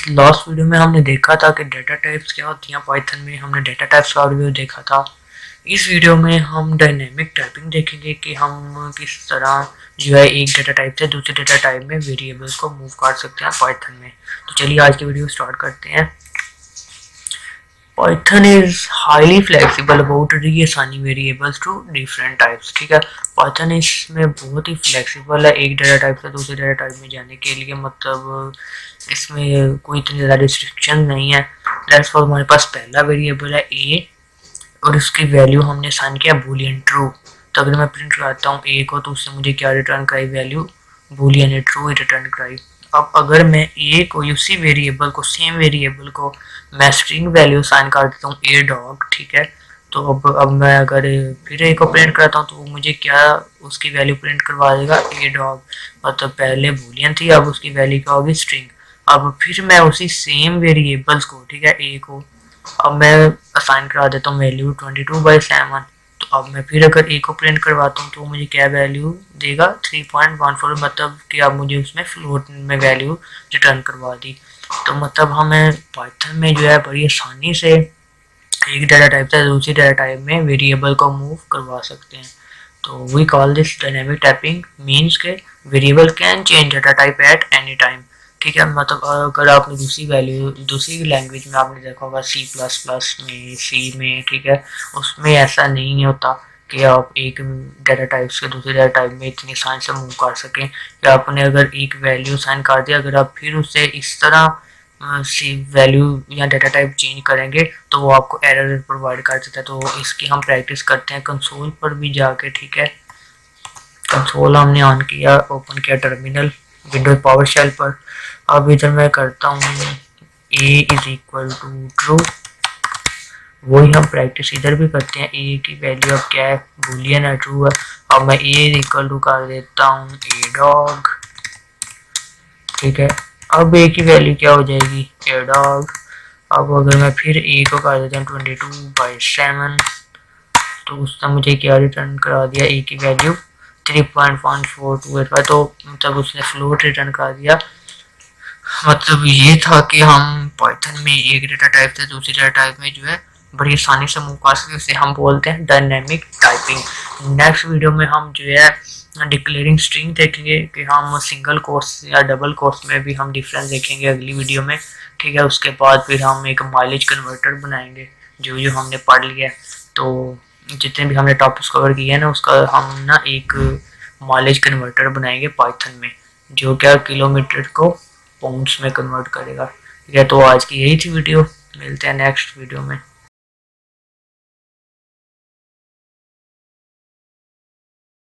Last video में हमने देखा था कि डेटा टाइप्स क्या होती हैं पाइथन में, हमने डेटा टाइप्स का रिव्यू देखा था। इस वीडियो में हम डायनेमिक टाइपिंग देखेंगे कि हम किस तरह जो है एक डेटा टाइप से दूसरे डेटा टाइप में वेरिएबल्स को मूव कर सकते हैं पाइथन में। तो चलिए आज की वीडियो स्टार्ट करते हैं। Python is highly flexible about reassigning variables to different types। ठीक है, Python इसमें बहुत ही फ्लेक्सिबल है एक डेटा टाइप से दूसरे डेटा टाइप में जाने के लिए, मतलब इसमें कोई इतनी ज़्यादा रिस्ट्रिक्शन नहीं है। लेट्स फॉर हमारे पास पहला वेरिएबल है a और उसकी वैल्यू हमने असाइन किया बूलियन ट्रू। तो अगर मैं प्रिंट कराता हूँ a को तो उससे मुझे क्या रिटर्न कराई, वैल्यू बूलियन ट्रू रिटर्न कराई। अब अगर मैं a को उसी वेरिएबल को सेम वेरिएबल को मैं स्ट्रिंग वैल्यू असाइन कर देता हूँ a डॉग, ठीक है, तो अब मैं अगर फिर a को प्रिंट करता हूँ तो वो मुझे क्या उसकी वैल्यू प्रिंट करवा देगा, a डॉग। मतलब पहले बूलियन थी, अब उसकी वैल्यू क्या होगी, स्ट्रिंग। अब फिर मैं उसी सेम वेरिएबल्स को, ठीक है, a को अब मैं असाइन करा देता हूँ वैल्यू 22/7। तो अब मैं फिर अगर a को प्रिंट करवाता हूँ तो मुझे क्या वैल्यू देगा, 3.14। मतलब कि अब मुझे उसमें फ्लोट में वैल्यू रिटर्न करवा दी। तो मतलब हमें पाइथन में जो है बड़ी आसानी से एक डाटा टाइप से दूसरी डाटा टाइप में वेरिएबल को मूव करवा सकते हैं। तो we call this dynamic typing, means के variable can change data type at any time. ठीक है, मतलब अगर आपने दूसरी वैल्यू दूसरी लैंग्वेज में आपने देखा होगा C++ में, सी में, ठीक है, उसमें ऐसा नहीं होता कि आप एक डाटा टाइप से दूसरे डाटा टाइप में इतनी आसानी से मूव कर सकें। या आपने अगर एक वैल्यू साइन कर दिया, अगर आप फिर उसे इस तरह सी वैल्यू या डाटा टाइप चेंज करेंगे तो वो आपको एरर प्रोवाइड कर देता है। तो इसकी हम प्रैक्टिस करते हैं कंसोल पर भी जाके। ठीक है, कंसोल हमने ऑन किया, ओपन किया टर्मिनल विंडोज पावर शेल पर। अब इधर मैं करता हूँ a = ट्रू, वही हम प्रैक्टिस इधर भी करते हैं। a की वैल्यू अब क्या है, बूलियन है, ट्रू है। अब मैं a कर देता हूँ a डॉग, ठीक है। अब a की वैल्यू क्या हो जाएगी, a डॉग। अब अगर मैं फिर a को कर देता हूँ 22/7 तो उसने मुझे क्या रिटर्न करा दिया, a की वैल्यू 3.1425। तो मतलब उसने फ्लोट रिटर्न करा दिया। मतलब ये था कि हम पाइथन में एक डेटा टाइप से दूसरी डेटा टाइप में जो है बड़ी आसानी से मूव कर सकते, उसे हम बोलते हैं डायनेमिक टाइपिंग। नेक्स्ट वीडियो में हम जो है डिक्लेयरिंग स्ट्रिंग देखेंगे कि हम सिंगल कोर्स या डबल कोर्स में भी हम डिफरेंस देखेंगे अगली वीडियो में। ठीक है, उसके बाद फिर हम एक माइलेज कन्वर्टर बनाएंगे जो जो हमने पढ़ लिया है। तो जितने भी हमने टॉपिक्स कवर किए हैं ना, उसका हम ना एक माइलेज कन्वर्टर बनाएंगे पाइथन में, जो क्या किलोमीटर को पाउंड्स में कन्वर्ट करेगा। ठीक है, तो आज की यही थी वीडियो, मिलते हैं नेक्स्ट वीडियो में।